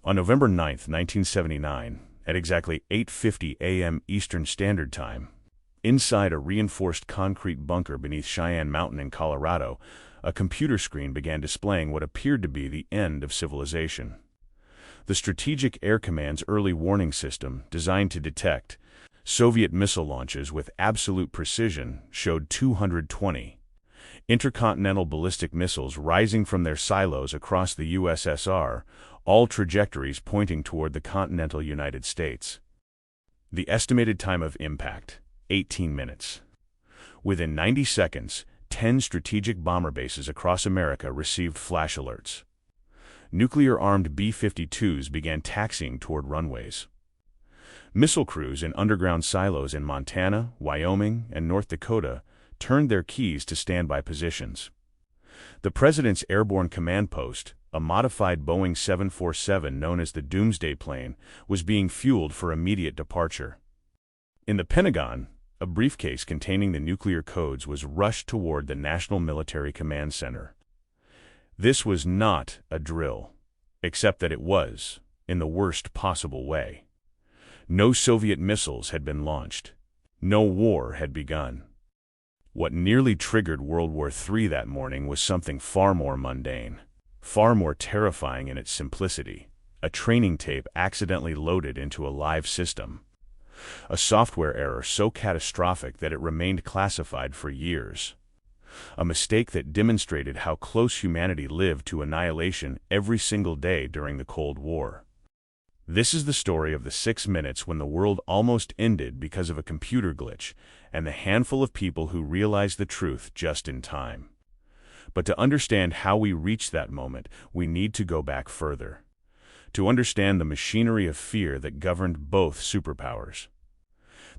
On November 9, 1979, at exactly 8:50 a.m. Eastern Standard Time, inside a reinforced concrete bunker beneath Cheyenne Mountain in Colorado, a computer screen began displaying what appeared to be the end of civilization. The Strategic Air Command's early warning system, designed to detect Soviet missile launches with absolute precision, showed 220 intercontinental ballistic missiles rising from their silos across the USSR, all trajectories pointing toward the continental United States. The estimated time of impact, 18 minutes. Within 90 seconds, 10 strategic bomber bases across America received flash alerts. Nuclear-armed B-52s began taxiing toward runways. Missile crews in underground silos in Montana, Wyoming, and North Dakota turned their keys to standby positions. The President's Airborne Command Post, a modified Boeing 747 known as the Doomsday Plane, was being fueled for immediate departure. In the Pentagon, a briefcase containing the nuclear codes was rushed toward the National Military Command Center. This was not a drill, except that it was, in the worst possible way. No Soviet missiles had been launched. No war had begun. What nearly triggered World War III that morning was something far more mundane, far more terrifying in its simplicity: a training tape accidentally loaded into a live system. A software error so catastrophic that it remained classified for years. A mistake that demonstrated how close humanity lived to annihilation every single day during the Cold War. This is the story of the 6 minutes when the world almost ended because of a computer glitch, and the handful of people who realized the truth just in time. But to understand how we reached that moment, we need to go back further. To understand the machinery of fear that governed both superpowers.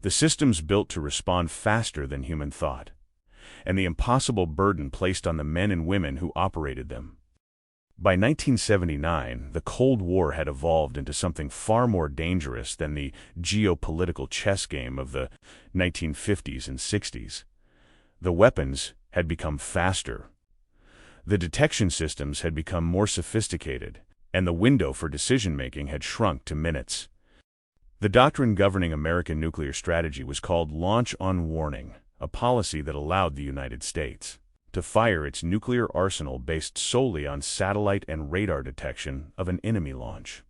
The systems built to respond faster than human thought, and the impossible burden placed on the men and women who operated them. By 1979, the Cold War had evolved into something far more dangerous than the geopolitical chess game of the 1950s and 60s. The weapons had become faster. The detection systems had become more sophisticated, and the window for decision-making had shrunk to minutes. The doctrine governing American nuclear strategy was called Launch on Warning, a policy that allowed the United States to fire its nuclear arsenal based solely on satellite and radar detection of an enemy launch,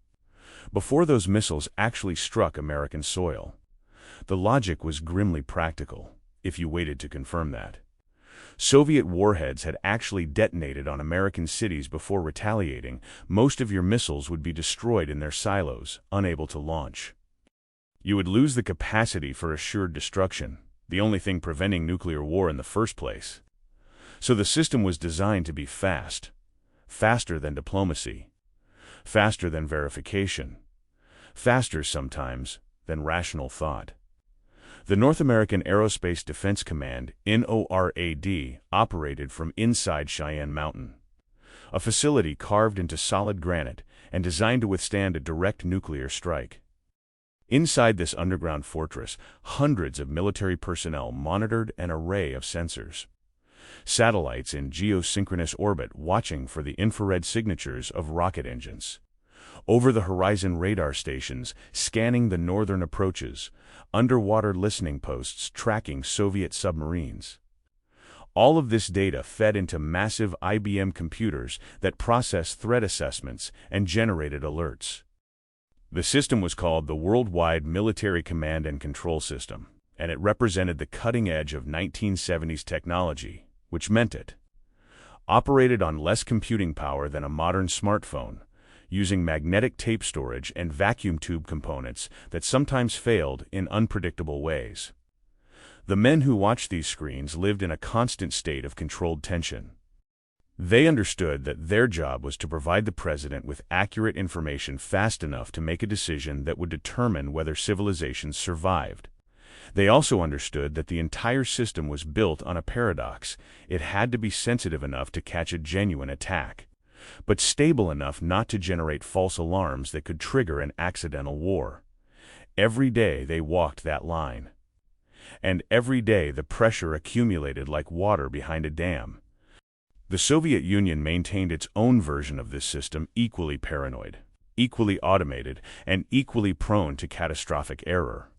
before those missiles actually struck American soil. The logic was grimly practical, if you waited to confirm that. Soviet warheads had actually detonated on American cities before retaliating. Most of your missiles would be destroyed in their silos, unable to launch. You would lose the capacity for assured destruction, the only thing preventing nuclear war in the first place. So the system was designed to be fast, faster than diplomacy, faster than verification, faster sometimes than rational thought. The North American Aerospace Defense Command, NORAD, operated from inside Cheyenne Mountain, a facility carved into solid granite and designed to withstand a direct nuclear strike. Inside this underground fortress, hundreds of military personnel monitored an array of sensors. Satellites in geosynchronous orbit watching for the infrared signatures of rocket engines. Over-the-horizon radar stations scanning the northern approaches. Underwater listening posts tracking Soviet submarines. All of this data fed into massive IBM computers that processed threat assessments and generated alerts. The system was called the Worldwide Military Command and Control System, and it represented the cutting edge of 1970s technology, which meant it operated on less computing power than a modern smartphone, using magnetic tape storage and vacuum tube components that sometimes failed in unpredictable ways. The men who watched these screens lived in a constant state of controlled tension. They understood that their job was to provide the president with accurate information fast enough to make a decision that would determine whether civilization survived. They also understood that the entire system was built on a paradox. It had to be sensitive enough to catch a genuine attack, but stable enough not to generate false alarms that could trigger an accidental war. Every day they walked that line. And every day the pressure accumulated like water behind a dam. The Soviet Union maintained its own version of this system, equally paranoid, equally automated, and equally prone to catastrophic error.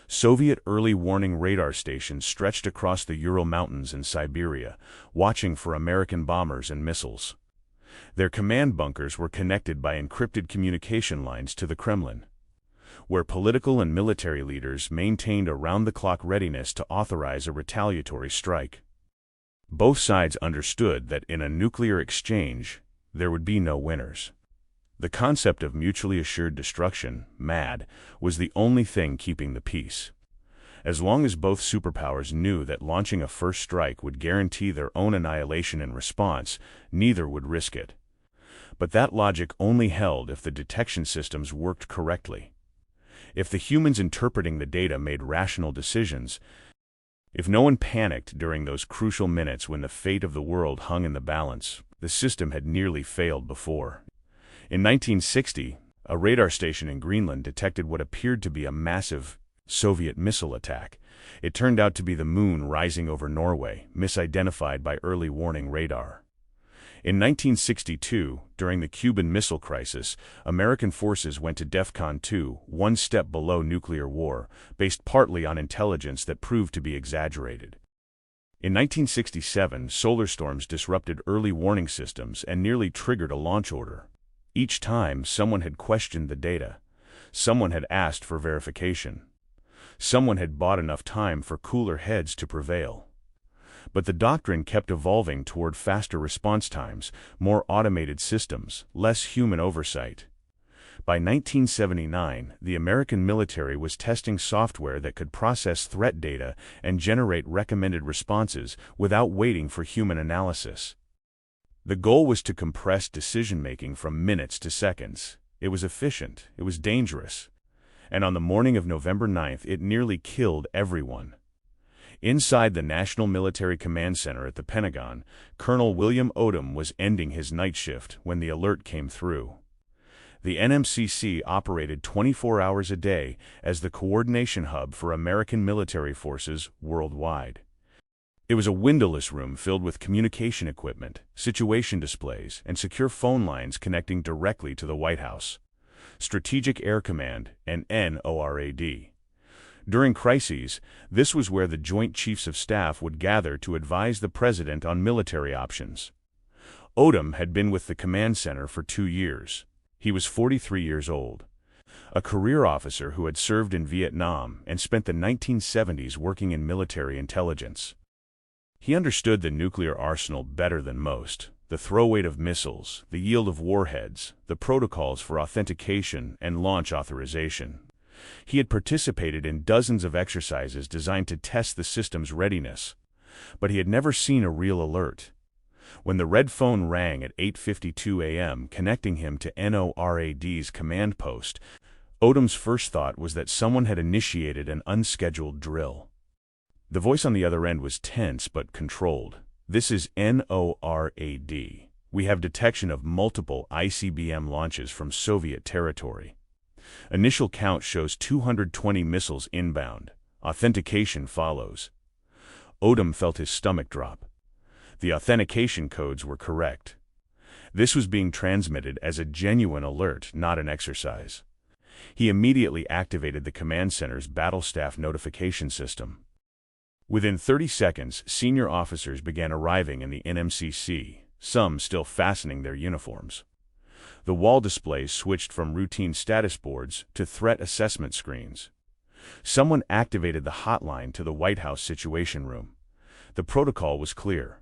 Soviet early warning radar stations stretched across the Ural Mountains in Siberia, watching for American bombers and missiles. Their command bunkers were connected by encrypted communication lines to the Kremlin, where political and military leaders maintained around-the-clock readiness to authorize a retaliatory strike. Both sides understood that in a nuclear exchange, there would be no winners. The concept of mutually assured destruction, MAD, was the only thing keeping the peace. As long as both superpowers knew that launching a first strike would guarantee their own annihilation in response, neither would risk it. But that logic only held if the detection systems worked correctly. If the humans interpreting the data made rational decisions, if no one panicked during those crucial minutes when the fate of the world hung in the balance, the system had nearly failed before. In 1960, a radar station in Greenland detected what appeared to be a massive Soviet missile attack. It turned out to be the moon rising over Norway, misidentified by early warning radar. In 1962, during the Cuban Missile Crisis, American forces went to DEFCON 2, one step below nuclear war, based partly on intelligence that proved to be exaggerated. In 1967, solar storms disrupted early warning systems and nearly triggered a launch order. Each time, someone had questioned the data. Someone had asked for verification. Someone had bought enough time for cooler heads to prevail. But the doctrine kept evolving toward faster response times, more automated systems, less human oversight. By 1979, the American military was testing software that could process threat data and generate recommended responses without waiting for human analysis. The goal was to compress decision-making from minutes to seconds. It was efficient, it was dangerous. And on the morning of November 9th, it nearly killed everyone. Inside the National Military Command Center at the Pentagon, Colonel William Odom was ending his night shift when the alert came through. The NMCC operated 24 hours a day as the coordination hub for American military forces worldwide. It was a windowless room filled with communication equipment, situation displays, and secure phone lines connecting directly to the White House, Strategic Air Command, and NORAD. During crises, this was where the Joint Chiefs of Staff would gather to advise the President on military options. Odom had been with the command center for 2 years. He was 43 years old, a career officer who had served in Vietnam and spent the 1970s working in military intelligence. He understood the nuclear arsenal better than most, the throw weight of missiles, the yield of warheads, the protocols for authentication and launch authorization. He had participated in dozens of exercises designed to test the system's readiness, but he had never seen a real alert. When the red phone rang at 8:52 a.m., connecting him to NORAD's command post, Odom's first thought was that someone had initiated an unscheduled drill. The voice on the other end was tense but controlled. "This is NORAD. We have detection of multiple ICBM launches from Soviet territory. Initial count shows 220 missiles inbound. Authentication follows." Odom felt his stomach drop. The authentication codes were correct. This was being transmitted as a genuine alert, not an exercise. He immediately activated the command center's battle staff notification system. Within 30 seconds, senior officers began arriving in the NMCC, some still fastening their uniforms. The wall displays switched from routine status boards to threat assessment screens. Someone activated the hotline to the White House Situation Room. The protocol was clear.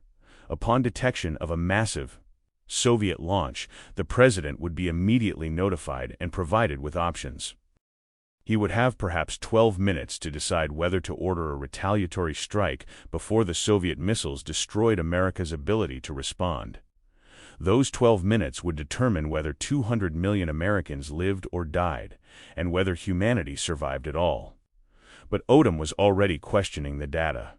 Upon detection of a massive Soviet launch, the president would be immediately notified and provided with options. He would have perhaps 12 minutes to decide whether to order a retaliatory strike before the Soviet missiles destroyed America's ability to respond. Those 12 minutes would determine whether 200 million Americans lived or died, and whether humanity survived at all. But Odom was already questioning the data.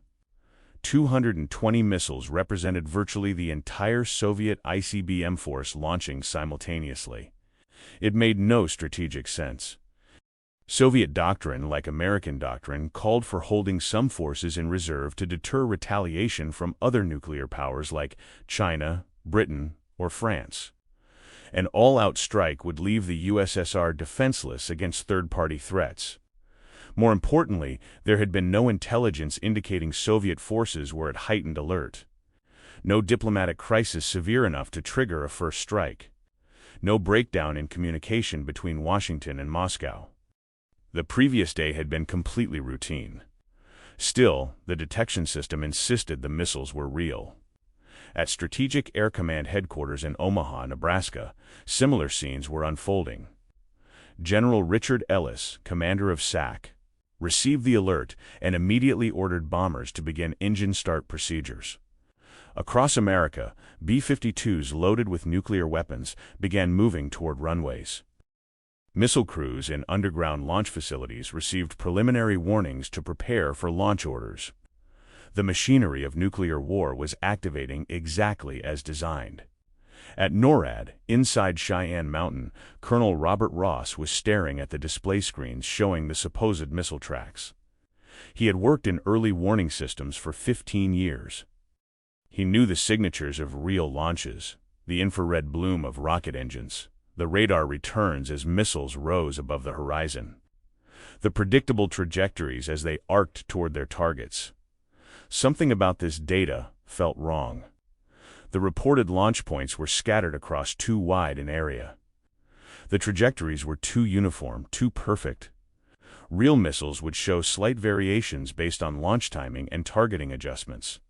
220 missiles represented virtually the entire Soviet ICBM force launching simultaneously. It made no strategic sense. Soviet doctrine, like American doctrine, called for holding some forces in reserve to deter retaliation from other nuclear powers like China, Britain, or France. An all-out strike would leave the USSR defenseless against third-party threats. More importantly, there had been no intelligence indicating Soviet forces were at heightened alert. No diplomatic crisis severe enough to trigger a first strike. No breakdown in communication between Washington and Moscow. The previous day had been completely routine. Still, the detection system insisted the missiles were real. At Strategic Air Command headquarters in Omaha, Nebraska, similar scenes were unfolding. General Richard Ellis, commander of SAC, received the alert and immediately ordered bombers to begin engine start procedures. Across America, B-52s loaded with nuclear weapons began moving toward runways. Missile crews in underground launch facilities received preliminary warnings to prepare for launch orders. The machinery of nuclear war was activating exactly as designed. At NORAD, inside Cheyenne Mountain, Colonel Robert Ross was staring at the display screens showing the supposed missile tracks. He had worked in early warning systems for 15 years. He knew the signatures of real launches, the infrared bloom of rocket engines, the radar returns as missiles rose above the horizon, the predictable trajectories as they arced toward their targets. Something about this data felt wrong. The reported launch points were scattered across too wide an area. The trajectories were too uniform, too perfect. Real missiles would show slight variations based on launch timing and targeting adjustments.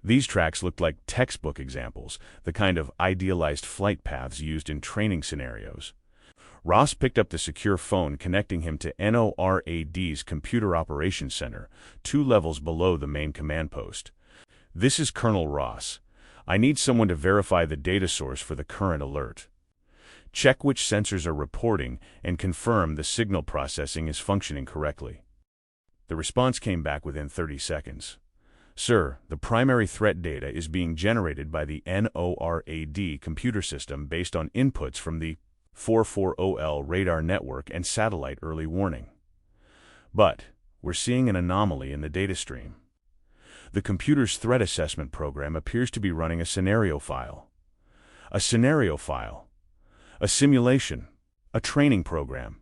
These tracks looked like textbook examples, the kind of idealized flight paths used in training scenarios. Ross picked up the secure phone connecting him to NORAD's Computer Operations Center, 2 levels below the main command post. "This is Colonel Ross. I need someone to verify the data source for the current alert. Check which sensors are reporting and confirm the signal processing is functioning correctly." The response came back within 30 seconds. "Sir, the primary threat data is being generated by the NORAD computer system based on inputs from the 440L radar network and satellite early warning. But we're seeing an anomaly in the data stream. The computer's threat assessment program appears to be running a scenario file. A scenario file. A simulation. A training program."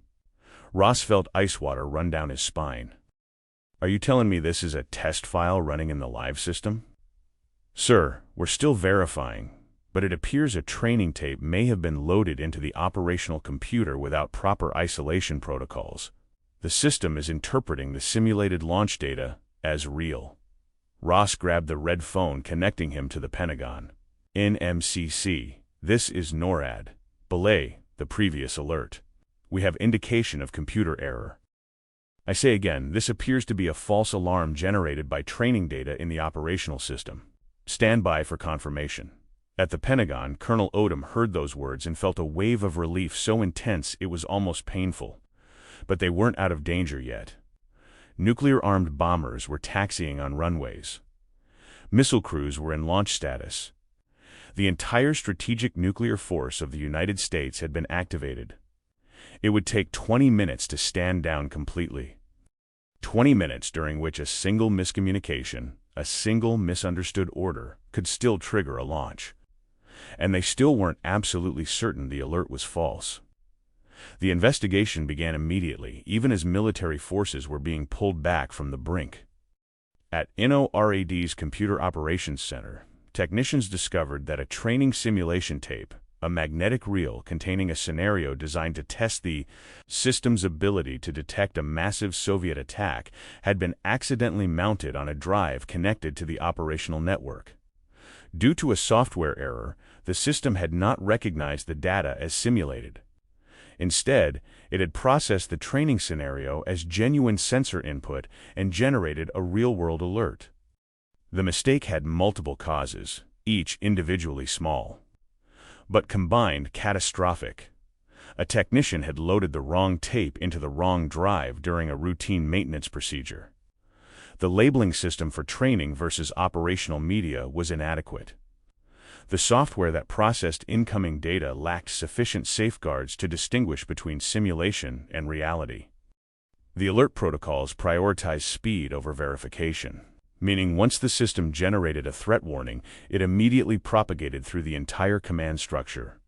Ross felt ice water run down his spine. "Are you telling me this is a test file running in the live system?" "Sir, we're still verifying, but it appears a training tape may have been loaded into the operational computer without proper isolation protocols. The system is interpreting the simulated launch data as real." Ross grabbed the red phone connecting him to the Pentagon. "NMCC, this is NORAD. Belay the previous alert. We have indication of computer error. I say again, this appears to be a false alarm generated by training data in the operational system. Stand by for confirmation." At the Pentagon, Colonel Odom heard those words and felt a wave of relief so intense it was almost painful. But they weren't out of danger yet. Nuclear-armed bombers were taxiing on runways. Missile crews were in launch status. The entire strategic nuclear force of the United States had been activated. It would take 20 minutes to stand down completely. 20 minutes during which a single miscommunication, a single misunderstood order, could still trigger a launch. And they still weren't absolutely certain the alert was false. The investigation began immediately, even as military forces were being pulled back from the brink. At NORAD's Computer Operations Center, technicians discovered that a training simulation tape, a magnetic reel containing a scenario designed to test the system's ability to detect a massive Soviet attack, had been accidentally mounted on a drive connected to the operational network. Due to a software error, the system had not recognized the data as simulated. Instead, it had processed the training scenario as genuine sensor input and generated a real-world alert. The mistake had multiple causes, each individually small, but combined catastrophic. A technician had loaded the wrong tape into the wrong drive during a routine maintenance procedure. The labeling system for training versus operational media was inadequate. The software that processed incoming data lacked sufficient safeguards to distinguish between simulation and reality. The alert protocols prioritized speed over verification, meaning once the system generated a threat warning, it immediately propagated through the entire command structure.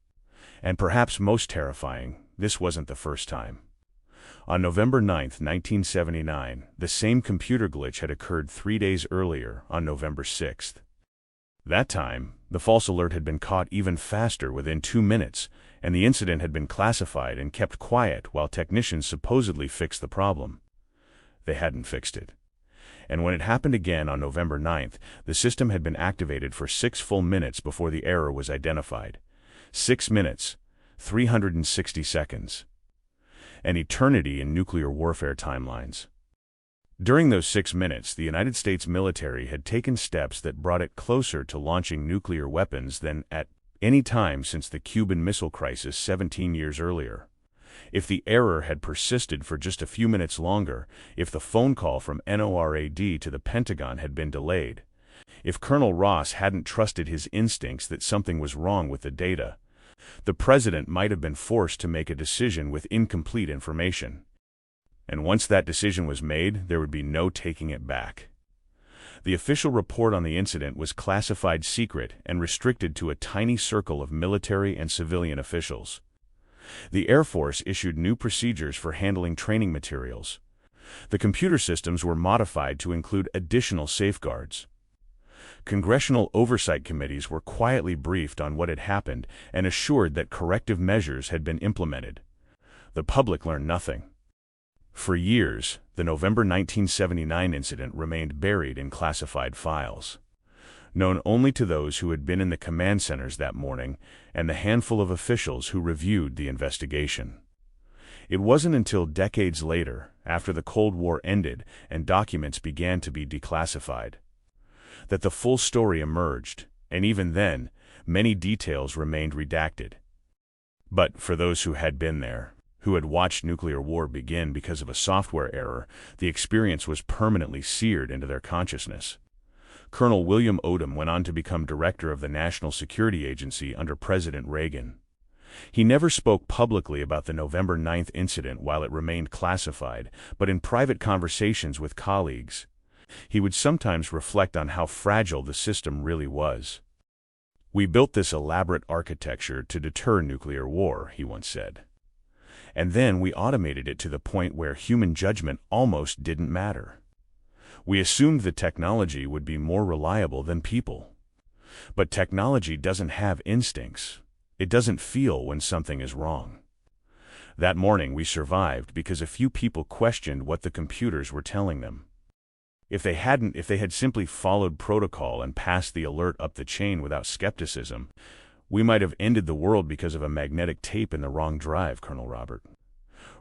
And perhaps most terrifying, this wasn't the first time. On November 9, 1979, the same computer glitch had occurred 3 days earlier, on November 6. That time, the false alert had been caught even faster within 2 minutes, and the incident had been classified and kept quiet while technicians supposedly fixed the problem. They hadn't fixed it. And when it happened again on November 9th, the system had been activated for 6 full minutes before the error was identified. 6 minutes, 360 seconds. An eternity in nuclear warfare timelines. During those 6 minutes, the United States military had taken steps that brought it closer to launching nuclear weapons than at any time since the Cuban Missile Crisis 17 years earlier. If the error had persisted for just a few minutes longer, if the phone call from NORAD to the Pentagon had been delayed, if Colonel Ross hadn't trusted his instincts that something was wrong with the data, the president might have been forced to make a decision with incomplete information. And once that decision was made, there would be no taking it back. The official report on the incident was classified secret and restricted to a tiny circle of military and civilian officials. The Air Force issued new procedures for handling training materials. The computer systems were modified to include additional safeguards. Congressional oversight committees were quietly briefed on what had happened and assured that corrective measures had been implemented. The public learned nothing. For years, the November 1979 incident remained buried in classified files, known only to those who had been in the command centers that morning and the handful of officials who reviewed the investigation. It wasn't until decades later, after the Cold War ended and documents began to be declassified, that the full story emerged, and even then, many details remained redacted. But for those who had been there, who had watched nuclear war begin because of a software error, the experience was permanently seared into their consciousness. Colonel William Odom went on to become director of the National Security Agency under President Reagan. He never spoke publicly about the November 9th incident while it remained classified, but in private conversations with colleagues, he would sometimes reflect on how fragile the system really was. "We built this elaborate architecture to deter nuclear war," he once said. "And then we automated it to the point where human judgment almost didn't matter. We assumed the technology would be more reliable than people. But technology doesn't have instincts. It doesn't feel when something is wrong." That morning we survived because a few people questioned what the computers were telling them. If they had simply followed protocol and passed the alert up the chain without skepticism, we might have ended the world because of a magnetic tape in the wrong drive, Colonel Robert.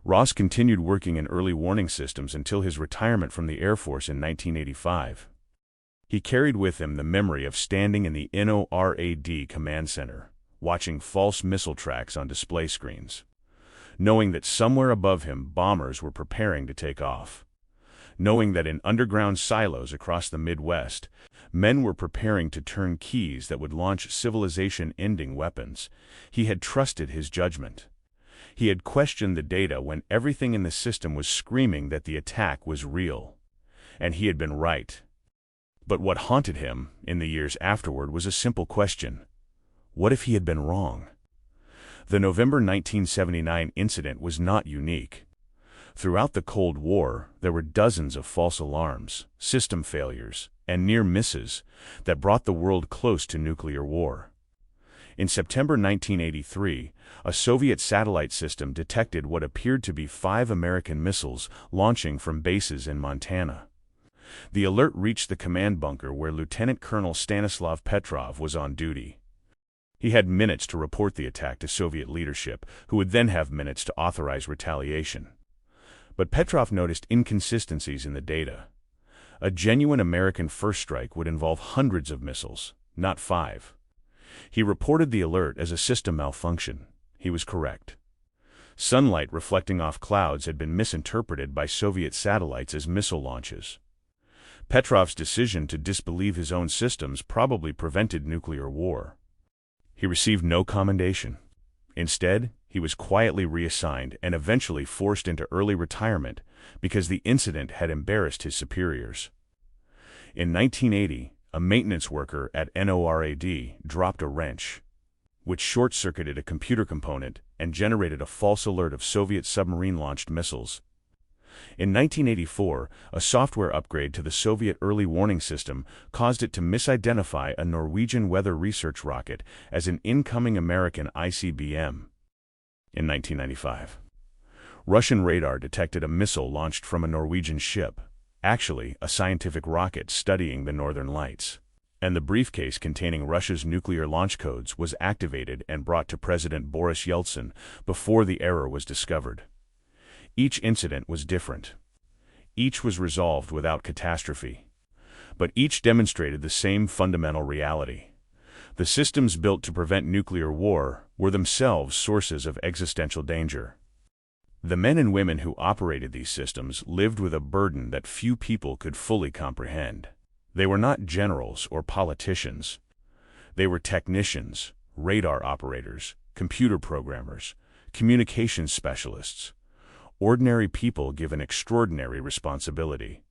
Ross continued working in early warning systems until his retirement from the Air Force in 1985. He carried with him the memory of standing in the NORAD command center, watching false missile tracks on display screens, knowing that somewhere above him bombers were preparing to take off, knowing that in underground silos across the Midwest, men were preparing to turn keys that would launch civilization-ending weapons. He had trusted his judgment. He had questioned the data when everything in the system was screaming that the attack was real. And he had been right. But what haunted him, in the years afterward, was a simple question. What if he had been wrong? The November 1979 incident was not unique. Throughout the Cold War, there were dozens of false alarms, system failures, and near misses that brought the world close to nuclear war. In September 1983, a Soviet satellite system detected what appeared to be 5 American missiles launching from bases in Montana. The alert reached the command bunker where Lieutenant Colonel Stanislav Petrov was on duty. He had minutes to report the attack to Soviet leadership, who would then have minutes to authorize retaliation. But Petrov noticed inconsistencies in the data. A genuine American first strike would involve hundreds of missiles, not 5. He reported the alert as a system malfunction. He was correct. Sunlight reflecting off clouds had been misinterpreted by Soviet satellites as missile launches. Petrov's decision to disbelieve his own systems probably prevented nuclear war. He received no commendation. Instead, he was quietly reassigned and eventually forced into early retirement because the incident had embarrassed his superiors. In 1980, a maintenance worker at NORAD dropped a wrench. which short-circuited a computer component and generated a false alert of Soviet submarine-launched missiles. In 1984, a software upgrade to the Soviet early warning system caused it to misidentify a Norwegian weather research rocket as an incoming American ICBM. In 1995, Russian radar detected a missile launched from a Norwegian ship, actually a scientific rocket studying the Northern Lights, and the briefcase containing Russia's nuclear launch codes was activated and brought to President Boris Yeltsin before the error was discovered. Each incident was different. Each was resolved without catastrophe. But each demonstrated the same fundamental reality. The systems built to prevent nuclear war were themselves sources of existential danger. The men and women who operated these systems lived with a burden that few people could fully comprehend. They were not generals or politicians. They were technicians, radar operators, computer programmers, communications specialists, ordinary people given extraordinary responsibility.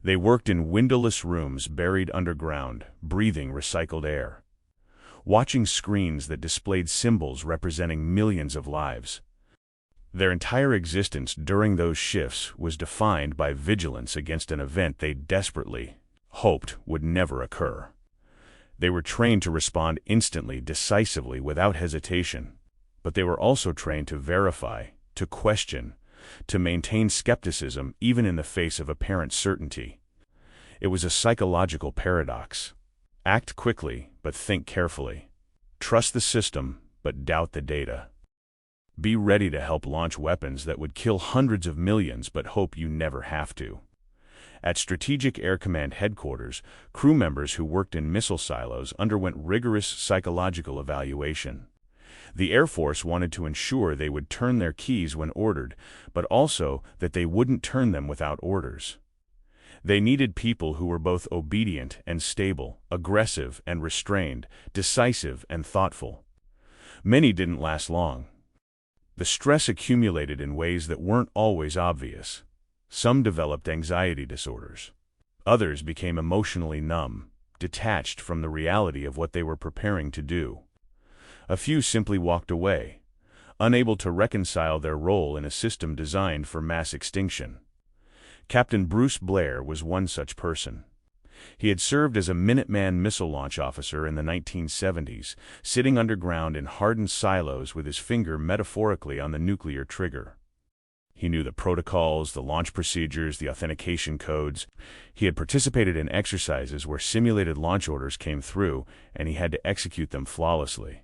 They worked in windowless rooms buried underground, breathing recycled air, watching screens that displayed symbols representing millions of lives. Their entire existence during those shifts was defined by vigilance against an event they desperately hoped would never occur. They were trained to respond instantly, decisively, without hesitation, but they were also trained to verify, to question, to maintain skepticism even in the face of apparent certainty. It was a psychological paradox. Act quickly, but think carefully. Trust the system, but doubt the data. Be ready to help launch weapons that would kill hundreds of millions but hope you never have to. At Strategic Air Command headquarters, crew members who worked in missile silos underwent rigorous psychological evaluation. The Air Force wanted to ensure they would turn their keys when ordered, but also that they wouldn't turn them without orders. They needed people who were both obedient and stable, aggressive and restrained, decisive and thoughtful. Many didn't last long. The stress accumulated in ways that weren't always obvious. Some developed anxiety disorders. Others became emotionally numb, detached from the reality of what they were preparing to do. A few simply walked away, unable to reconcile their role in a system designed for mass extinction. Captain Bruce Blair was one such person. He had served as a Minuteman missile launch officer in the 1970s, sitting underground in hardened silos with his finger metaphorically on the nuclear trigger. He knew the protocols, the launch procedures, the authentication codes. He had participated in exercises where simulated launch orders came through, and he had to execute them flawlessly.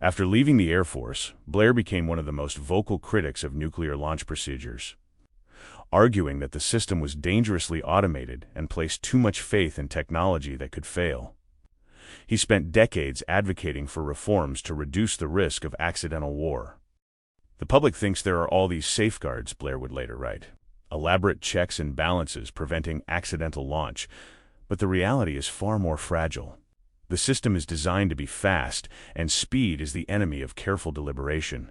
After leaving the Air Force, Blair became one of the most vocal critics of nuclear launch procedures, arguing that the system was dangerously automated and placed too much faith in technology that could fail. He spent decades advocating for reforms to reduce the risk of accidental war. The public thinks there are all these safeguards, Blair would later write, elaborate checks and balances preventing accidental launch, but the reality is far more fragile. The system is designed to be fast, and speed is the enemy of careful deliberation.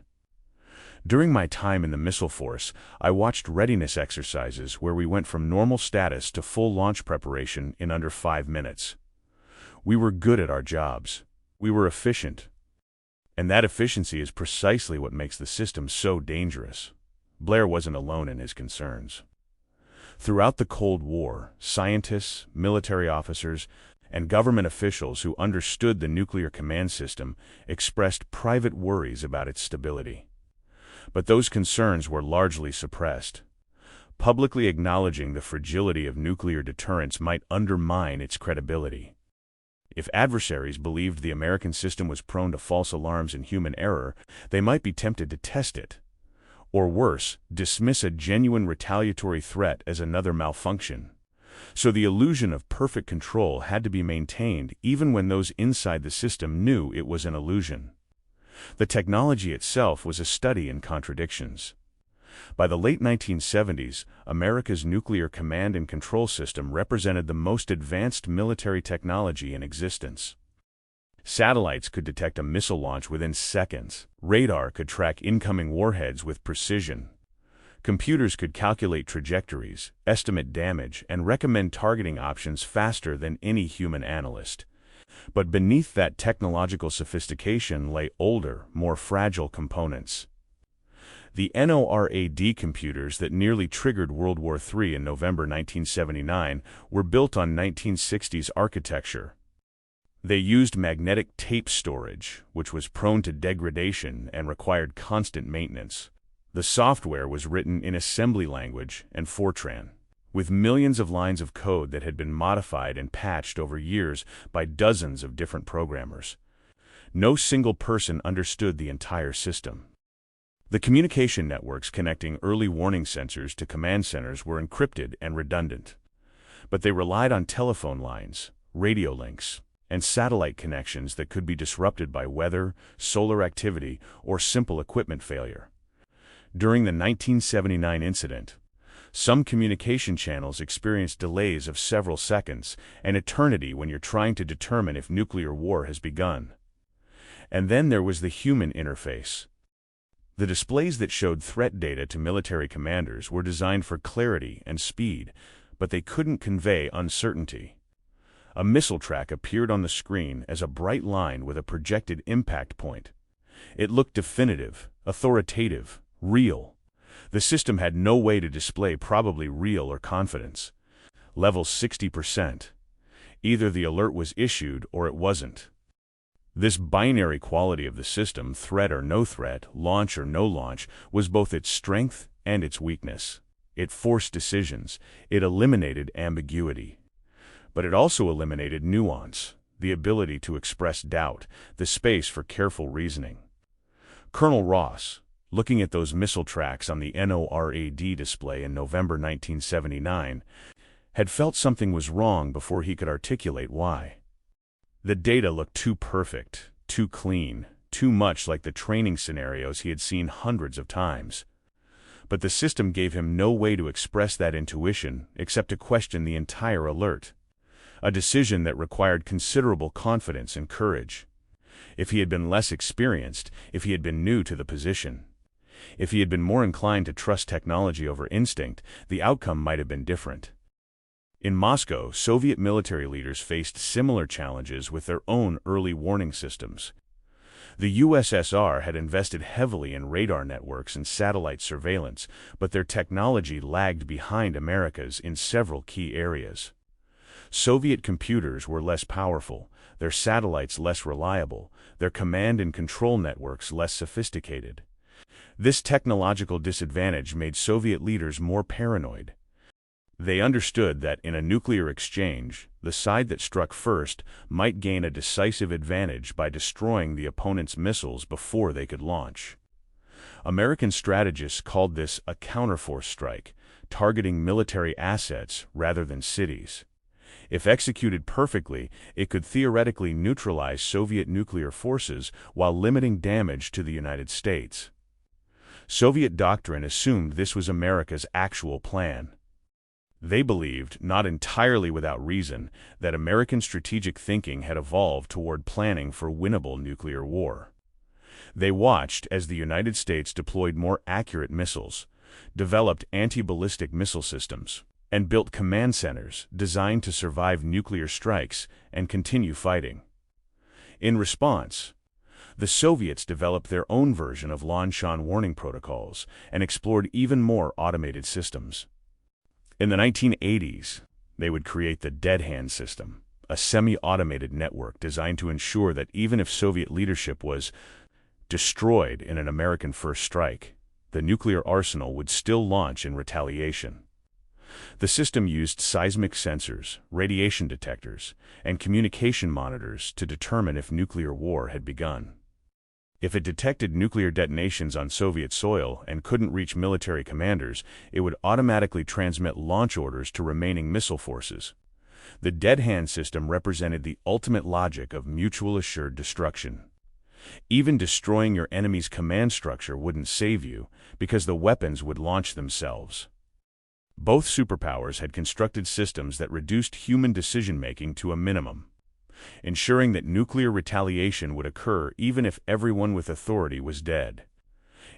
During my time in the missile force, I watched readiness exercises where we went from normal status to full launch preparation in under 5 minutes. We were good at our jobs. We were efficient. And that efficiency is precisely what makes the system so dangerous. Blair wasn't alone in his concerns. Throughout the Cold War, scientists, military officers, and government officials who understood the nuclear command system expressed private worries about its stability. But those concerns were largely suppressed. Publicly acknowledging the fragility of nuclear deterrence might undermine its credibility. If adversaries believed the American system was prone to false alarms and human error, they might be tempted to test it. Or worse, dismiss a genuine retaliatory threat as another malfunction. So the illusion of perfect control had to be maintained even when those inside the system knew it was an illusion. The technology itself was a study in contradictions. By the late 1970s, America's nuclear command and control system represented the most advanced military technology in existence. Satellites could detect a missile launch within seconds. Radar could track incoming warheads with precision. Computers could calculate trajectories, estimate damage, and recommend targeting options faster than any human analyst. But beneath that technological sophistication lay older, more fragile components. The NORAD computers that nearly triggered World War III in November 1979 were built on 1960s architecture. They used magnetic tape storage, which was prone to degradation and required constant maintenance. The software was written in assembly language and Fortran, with millions of lines of code that had been modified and patched over years by dozens of different programmers. No single person understood the entire system. The communication networks connecting early warning sensors to command centers were encrypted and redundant, but they relied on telephone lines, radio links, and satellite connections that could be disrupted by weather, solar activity, or simple equipment failure. During the 1979 incident, some communication channels experienced delays of several seconds, an eternity when you're trying to determine if nuclear war has begun. And then there was the human interface. The displays that showed threat data to military commanders were designed for clarity and speed, but they couldn't convey uncertainty. A missile track appeared on the screen as a bright line with a projected impact point. It looked definitive, authoritative, real. The system had no way to display probably real or confidence. Level 60%. Either the alert was issued or it wasn't. This binary quality of the system, threat or no threat, launch or no launch, was both its strength and its weakness. It forced decisions. It eliminated ambiguity. But it also eliminated nuance, the ability to express doubt, the space for careful reasoning. Colonel Ross, looking at those missile tracks on the NORAD display in November 1979, had felt something was wrong before he could articulate why. The data looked too perfect, too clean, too much like the training scenarios he had seen hundreds of times. But the system gave him no way to express that intuition except to question the entire alert. A decision that required considerable confidence and courage. If he had been less experienced, if he had been new to the position, if he had been more inclined to trust technology over instinct, the outcome might have been different. In Moscow, Soviet military leaders faced similar challenges with their own early warning systems. The USSR had invested heavily in radar networks and satellite surveillance, but their technology lagged behind America's in several key areas. Soviet computers were less powerful, their satellites less reliable, their command and control networks less sophisticated. This technological disadvantage made Soviet leaders more paranoid. They understood that in a nuclear exchange, the side that struck first might gain a decisive advantage by destroying the opponent's missiles before they could launch. American strategists called this a counterforce strike, targeting military assets rather than cities. If executed perfectly, it could theoretically neutralize Soviet nuclear forces while limiting damage to the United States. Soviet doctrine assumed this was America's actual plan. They believed, not entirely without reason, that American strategic thinking had evolved toward planning for winnable nuclear war. They watched as the United States deployed more accurate missiles, developed anti-ballistic missile systems, and built command centers designed to survive nuclear strikes and continue fighting. In response, the Soviets developed their own version of Longchamp warning protocols and explored even more automated systems. In the 1980s, they would create the Dead Hand system, a semi-automated network designed to ensure that even if Soviet leadership was destroyed in an American first strike, the nuclear arsenal would still launch in retaliation. The system used seismic sensors, radiation detectors, and communication monitors to determine if nuclear war had begun. If it detected nuclear detonations on Soviet soil and couldn't reach military commanders, it would automatically transmit launch orders to remaining missile forces. The Dead Hand system represented the ultimate logic of mutual assured destruction. Even destroying your enemy's command structure wouldn't save you, because the weapons would launch themselves. Both superpowers had constructed systems that reduced human decision-making to a minimum, ensuring that nuclear retaliation would occur even if everyone with authority was dead.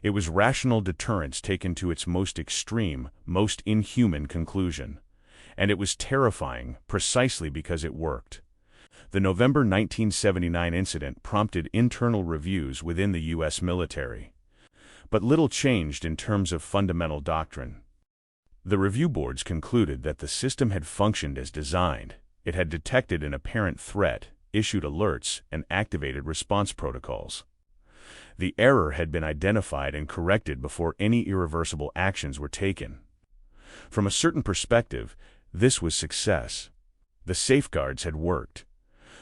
It was rational deterrence taken to its most extreme, most inhuman conclusion. And it was terrifying precisely because it worked. The November 1979 incident prompted internal reviews within the U.S. military. But little changed in terms of fundamental doctrine. The review boards concluded that the system had functioned as designed. It had detected an apparent threat, issued alerts, and activated response protocols. The error had been identified and corrected before any irreversible actions were taken. From a certain perspective, this was success. The safeguards had worked.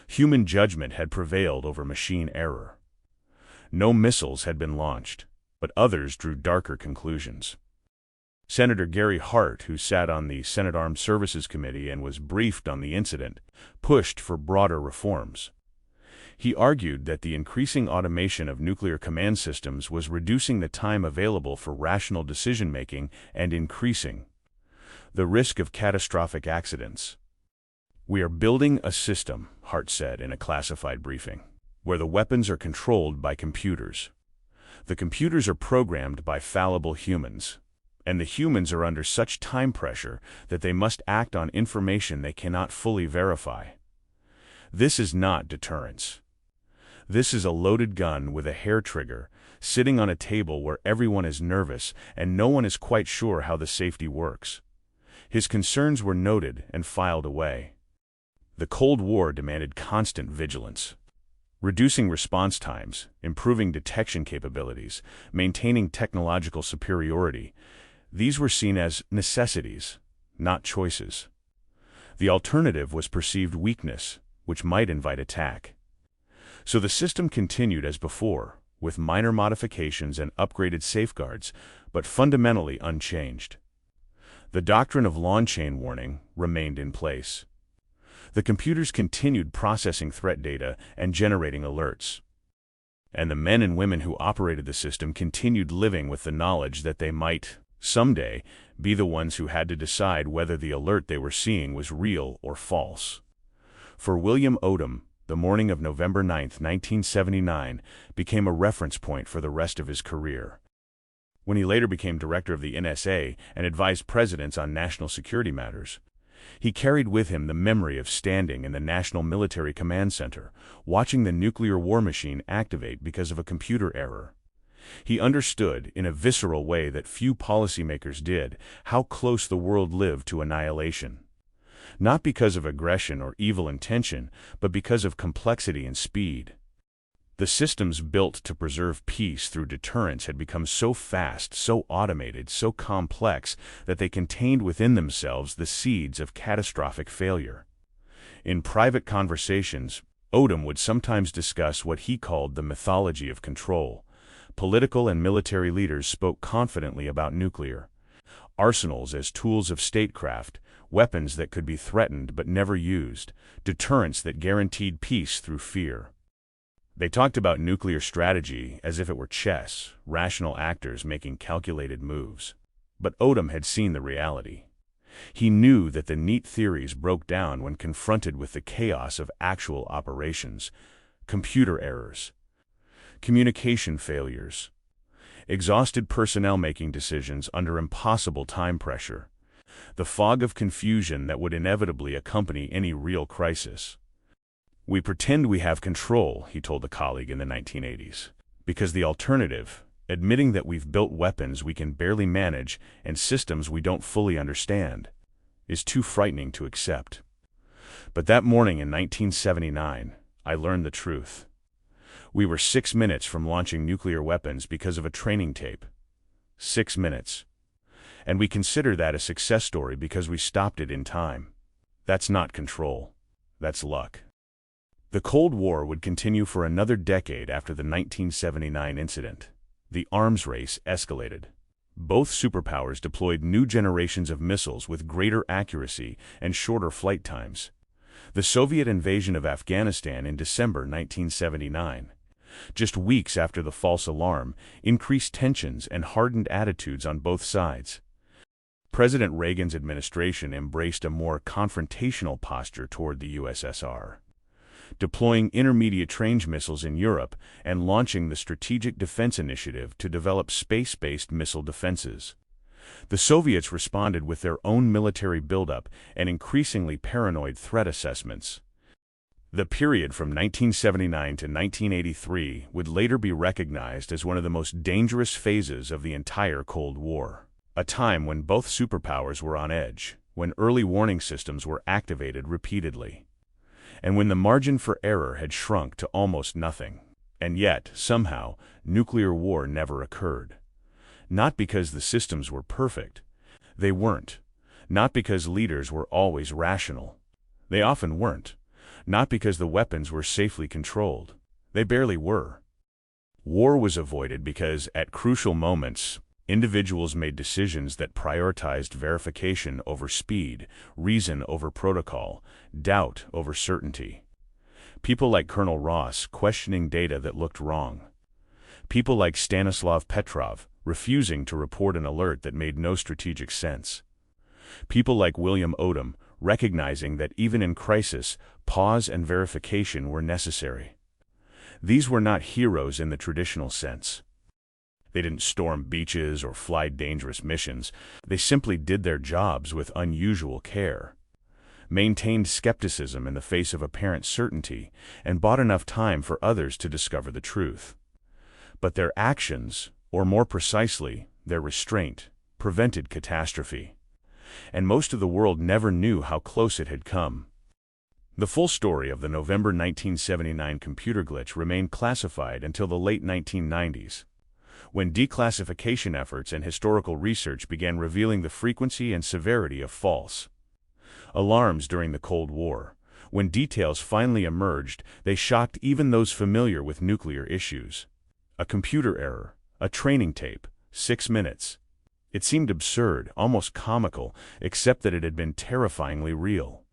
Human judgment had prevailed over machine error. No missiles had been launched, but others drew darker conclusions. Senator Gary Hart, who sat on the Senate Armed Services Committee and was briefed on the incident, pushed for broader reforms. He argued that the increasing automation of nuclear command systems was reducing the time available for rational decision-making and increasing the risk of catastrophic accidents. "We are building a system," Hart said in a classified briefing, "where the weapons are controlled by computers. The computers are programmed by fallible humans, and the humans are under such time pressure that they must act on information they cannot fully verify. This is not deterrence. This is a loaded gun with a hair trigger, sitting on a table where everyone is nervous and no one is quite sure how the safety works." His concerns were noted and filed away. The Cold War demanded constant vigilance. Reducing response times, improving detection capabilities, maintaining technological superiority, these were seen as necessities, not choices. The alternative was perceived weakness, which might invite attack. So the system continued as before, with minor modifications and upgraded safeguards, but fundamentally unchanged. The doctrine of lawn chain warning remained in place. The computers continued processing threat data and generating alerts. And the men and women who operated the system continued living with the knowledge that they might, someday, be the ones who had to decide whether the alert they were seeing was real or false. For William Odom, the morning of November 9, 1979, became a reference point for the rest of his career. When he later became director of the NSA and advised presidents on national security matters, he carried with him the memory of standing in the National Military Command Center, watching the nuclear war machine activate because of a computer error. He understood, in a visceral way that few policymakers did, how close the world lived to annihilation. Not because of aggression or evil intention, but because of complexity and speed. The systems built to preserve peace through deterrence had become so fast, so automated, so complex that they contained within themselves the seeds of catastrophic failure. In private conversations, Odom would sometimes discuss what he called the mythology of control. Political and military leaders spoke confidently about nuclear arsenals as tools of statecraft, weapons that could be threatened but never used, deterrence that guaranteed peace through fear. They talked about nuclear strategy as if it were chess, rational actors making calculated moves. But Odom had seen the reality. He knew that the neat theories broke down when confronted with the chaos of actual operations, computer errors, communication failures, exhausted personnel making decisions under impossible time pressure, the fog of confusion that would inevitably accompany any real crisis. "We pretend we have control," he told a colleague in the 1980s, "because the alternative, admitting that we've built weapons we can barely manage and systems we don't fully understand, is too frightening to accept." But that morning in 1979, I learned the truth. We were 6 minutes from launching nuclear weapons because of a training tape. 6 minutes. And we consider that a success story because we stopped it in time. That's not control. That's luck. The Cold War would continue for another decade after the 1979 incident. The arms race escalated. Both superpowers deployed new generations of missiles with greater accuracy and shorter flight times. The Soviet invasion of Afghanistan in December 1979, just weeks after the false alarm, increased tensions and hardened attitudes on both sides. President Reagan's administration embraced a more confrontational posture toward the USSR, deploying intermediate-range missiles in Europe and launching the Strategic Defense Initiative to develop space-based missile defenses. The Soviets responded with their own military buildup and increasingly paranoid threat assessments. The period from 1979 to 1983 would later be recognized as one of the most dangerous phases of the entire Cold War, a time when both superpowers were on edge, when early warning systems were activated repeatedly, and when the margin for error had shrunk to almost nothing. And yet, somehow, nuclear war never occurred. Not because the systems were perfect. They weren't. Not because leaders were always rational. They often weren't. Not because the weapons were safely controlled. They barely were. War was avoided because, at crucial moments, individuals made decisions that prioritized verification over speed, reason over protocol, doubt over certainty. People like Colonel Ross questioning data that looked wrong. People like Stanislav Petrov refusing to report an alert that made no strategic sense. People like William Odom recognizing that even in crisis, pause and verification were necessary. These were not heroes in the traditional sense. They didn't storm beaches or fly dangerous missions. They simply did their jobs with unusual care, maintained skepticism in the face of apparent certainty, and bought enough time for others to discover the truth. But their actions, or more precisely, their restraint, prevented catastrophe. And most of the world never knew how close it had come. The full story of the November 1979 computer glitch remained classified until the late 1990s, when declassification efforts and historical research began revealing the frequency and severity of false alarms during the Cold War. When details finally emerged, they shocked even those familiar with nuclear issues. A computer error, a training tape, 6 minutes. It seemed absurd, almost comical, except that it had been terrifyingly real.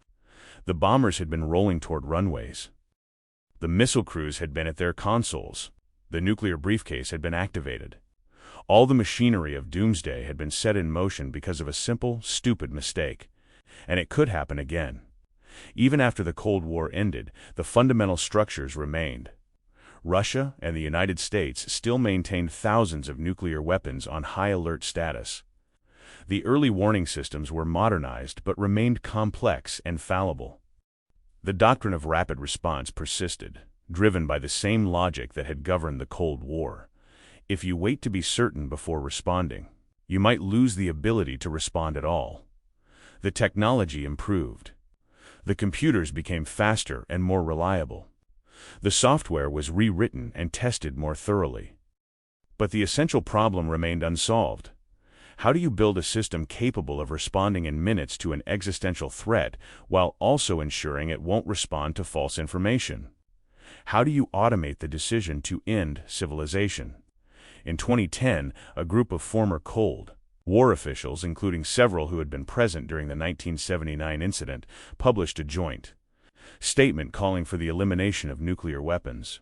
The bombers had been rolling toward runways. The missile crews had been at their consoles. The nuclear briefcase had been activated. All the machinery of doomsday had been set in motion because of a simple, stupid mistake. And it could happen again. Even after the Cold War ended, the fundamental structures remained. Russia and the United States still maintained thousands of nuclear weapons on high alert status. The early warning systems were modernized but remained complex and fallible. The doctrine of rapid response persisted, driven by the same logic that had governed the Cold War. If you wait to be certain before responding, you might lose the ability to respond at all. The technology improved. The computers became faster and more reliable. The software was rewritten and tested more thoroughly. But the essential problem remained unsolved. How do you build a system capable of responding in minutes to an existential threat while also ensuring it won't respond to false information? How do you automate the decision to end civilization? In 2010, a group of former Cold War officials, including several who had been present during the 1979 incident, published a joint statement calling for the elimination of nuclear weapons.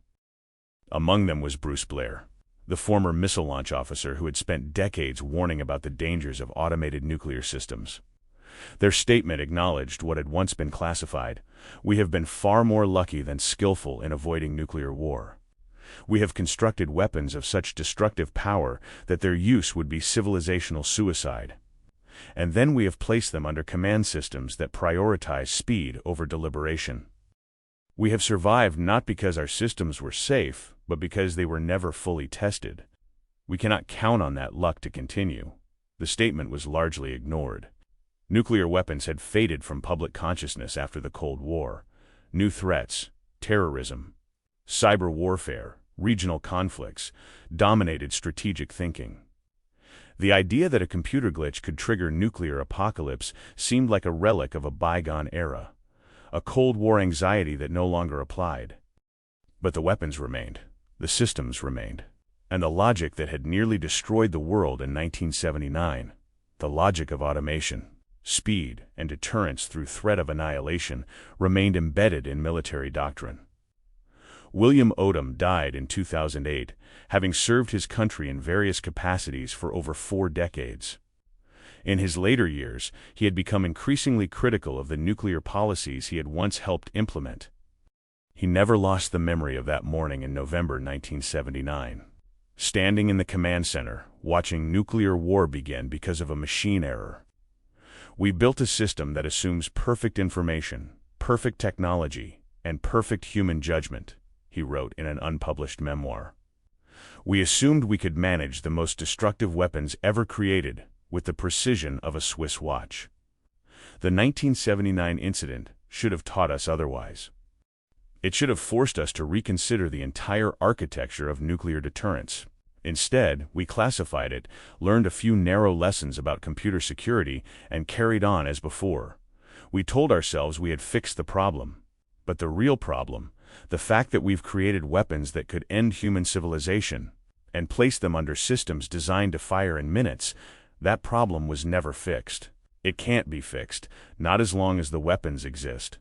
Among them was Bruce Blair, the former missile launch officer who had spent decades warning about the dangers of automated nuclear systems. Their statement acknowledged what had once been classified. We have been far more lucky than skillful in avoiding nuclear war. We have constructed weapons of such destructive power that their use would be civilizational suicide. And then we have placed them under command systems that prioritize speed over deliberation. We have survived not because our systems were safe, but because they were never fully tested. We cannot count on that luck to continue. The statement was largely ignored. Nuclear weapons had faded from public consciousness after the Cold War. New threats, terrorism, cyber warfare, regional conflicts, dominated strategic thinking. The idea that a computer glitch could trigger nuclear apocalypse seemed like a relic of a bygone era, a Cold War anxiety that no longer applied. But the weapons remained, the systems remained, and the logic that had nearly destroyed the world in 1979, the logic of automation, speed, and deterrence through threat of annihilation, remained embedded in military doctrine. William Odom died in 2008, having served his country in various capacities for over 4 decades. In his later years, he had become increasingly critical of the nuclear policies he had once helped implement. He never lost the memory of that morning in November 1979. Standing in the command center, watching nuclear war begin because of a machine error. We built a system that assumes perfect information, perfect technology, and perfect human judgment, he wrote in an unpublished memoir. We assumed we could manage the most destructive weapons ever created with the precision of a Swiss watch. The 1979 incident should have taught us otherwise. It should have forced us to reconsider the entire architecture of nuclear deterrence. Instead, we classified it, learned a few narrow lessons about computer security, and carried on as before. We told ourselves we had fixed the problem. But the real problem, the fact that we've created weapons that could end human civilization, and placed them under systems designed to fire in minutes, that problem was never fixed. It can't be fixed, not as long as the weapons exist.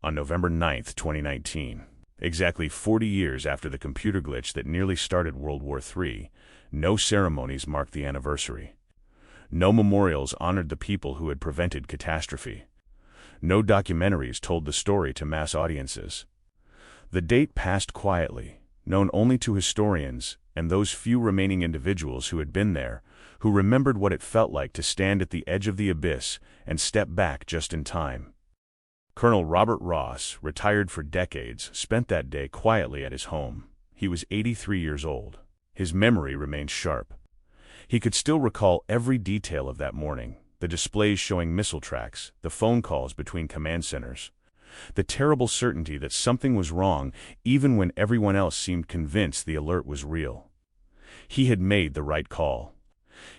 On November 9, 2019, exactly 40 years after the computer glitch that nearly started World War III, no ceremonies marked the anniversary. No memorials honored the people who had prevented catastrophe. No documentaries told the story to mass audiences. The date passed quietly, known only to historians and those few remaining individuals who had been there, who remembered what it felt like to stand at the edge of the abyss and step back just in time. Colonel Robert Ross, retired for decades, spent that day quietly at his home. He was 83 years old. His memory remained sharp. He could still recall every detail of that morning, the displays showing missile tracks, the phone calls between command centers, the terrible certainty that something was wrong even when everyone else seemed convinced the alert was real. He had made the right call.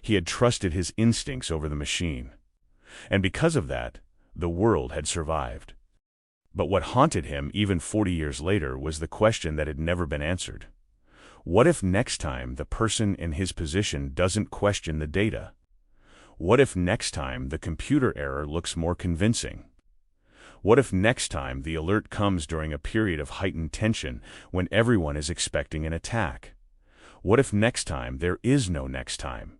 He had trusted his instincts over the machine. And because of that, the world had survived. But what haunted him even 40 years later was the question that had never been answered. What if next time the person in his position doesn't question the data? What if next time the computer error looks more convincing? What if next time the alert comes during a period of heightened tension when everyone is expecting an attack? What if next time there is no next time?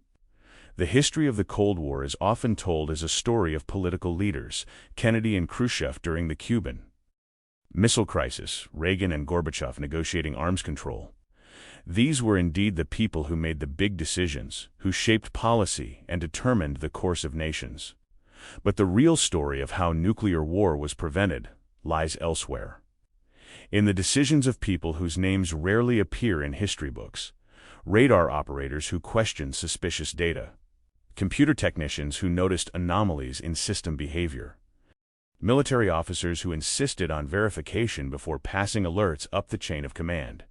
The history of the Cold War is often told as a story of political leaders, Kennedy and Khrushchev during the Cuban Missile Crisis, Reagan and Gorbachev negotiating arms control. These were indeed the people who made the big decisions, who shaped policy and determined the course of nations. But the real story of how nuclear war was prevented lies elsewhere. In the decisions of people whose names rarely appear in history books, radar operators who questioned suspicious data, computer technicians who noticed anomalies in system behavior, military officers who insisted on verification before passing alerts up the chain of command.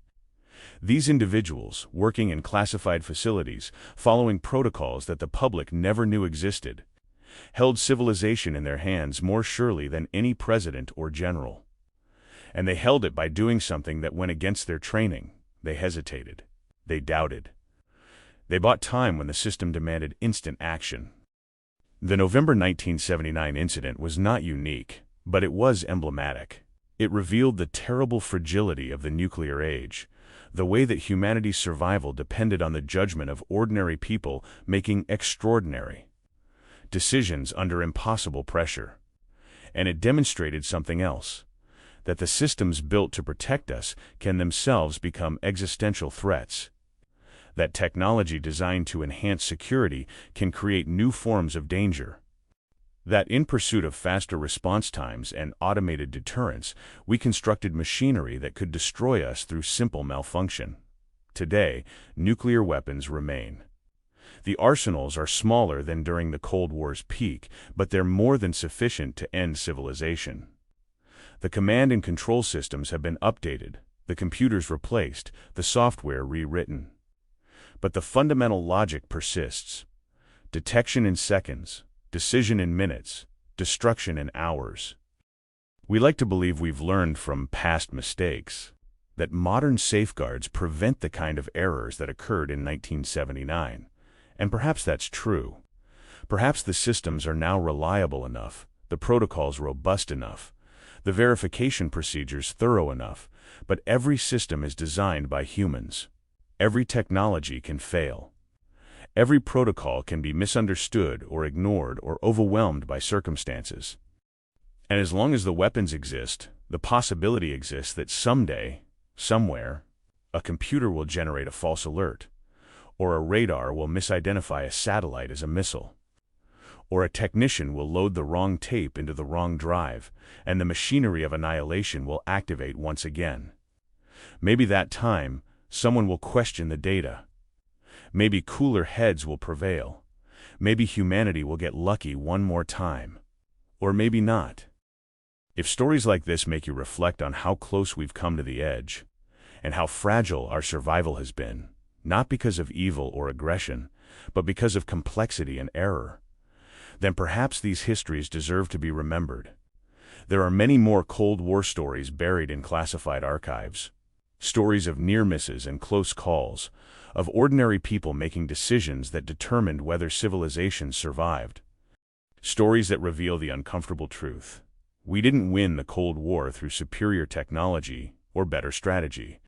These individuals, working in classified facilities, following protocols that the public never knew existed, held civilization in their hands more surely than any president or general. And they held it by doing something that went against their training. They hesitated. They doubted. They bought time when the system demanded instant action. The November 1979 incident was not unique, but it was emblematic. It revealed the terrible fragility of the nuclear age, the way that humanity's survival depended on the judgment of ordinary people making extraordinary decisions under impossible pressure. And it demonstrated something else, that the systems built to protect us can themselves become existential threats. That technology designed to enhance security can create new forms of danger. That in pursuit of faster response times and automated deterrence, we constructed machinery that could destroy us through simple malfunction. Today, nuclear weapons remain. The arsenals are smaller than during the Cold War's peak, but they're more than sufficient to end civilization. The command and control systems have been updated, the computers replaced, the software rewritten. But the fundamental logic persists. Detection in seconds, decision in minutes, destruction in hours. We like to believe we've learned from past mistakes, that modern safeguards prevent the kind of errors that occurred in 1979. And perhaps that's true. Perhaps the systems are now reliable enough, the protocols robust enough, the verification procedures thorough enough, but every system is designed by humans. Every technology can fail. Every protocol can be misunderstood or ignored or overwhelmed by circumstances. And as long as the weapons exist, the possibility exists that someday, somewhere, a computer will generate a false alert, or a radar will misidentify a satellite as a missile, Or a technician will load the wrong tape into the wrong drive, and the machinery of annihilation will activate once again. Maybe that time, someone will question the data. Maybe cooler heads will prevail. Maybe humanity will get lucky one more time. Or maybe not. If stories like this make you reflect on how close we've come to the edge, and how fragile our survival has been, not because of evil or aggression, but because of complexity and error, then perhaps these histories deserve to be remembered. There are many more Cold War stories buried in classified archives. Stories of near misses and close calls, of ordinary people making decisions that determined whether civilizations survived. Stories that reveal the uncomfortable truth. We didn't win the Cold War through superior technology or better strategy.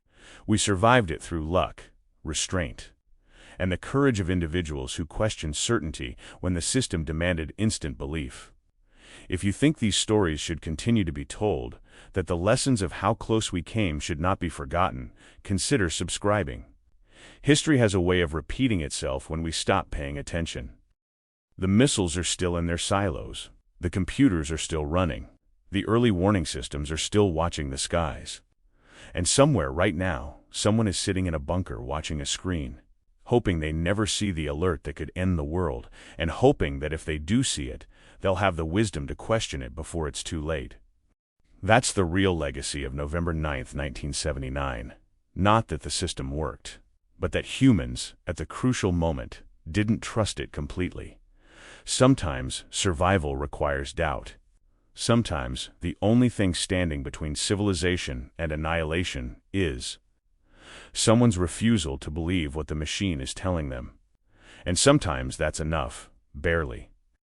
We survived it through luck, restraint, and the courage of individuals who questioned certainty when the system demanded instant belief. If you think these stories should continue to be told, that the lessons of how close we came should not be forgotten, consider subscribing. History has a way of repeating itself when we stop paying attention. The missiles are still in their silos. The computers are still running. The early warning systems are still watching the skies. And somewhere right now, someone is sitting in a bunker watching a screen, hoping they never see the alert that could end the world, and hoping that if they do see it, they'll have the wisdom to question it before it's too late. That's the real legacy of November 9th, 1979. Not that the system worked, but that humans, at the crucial moment, didn't trust it completely. Sometimes survival requires doubt. Sometimes the only thing standing between civilization and annihilation is someone's refusal to believe what the machine is telling them. And sometimes that's enough, barely.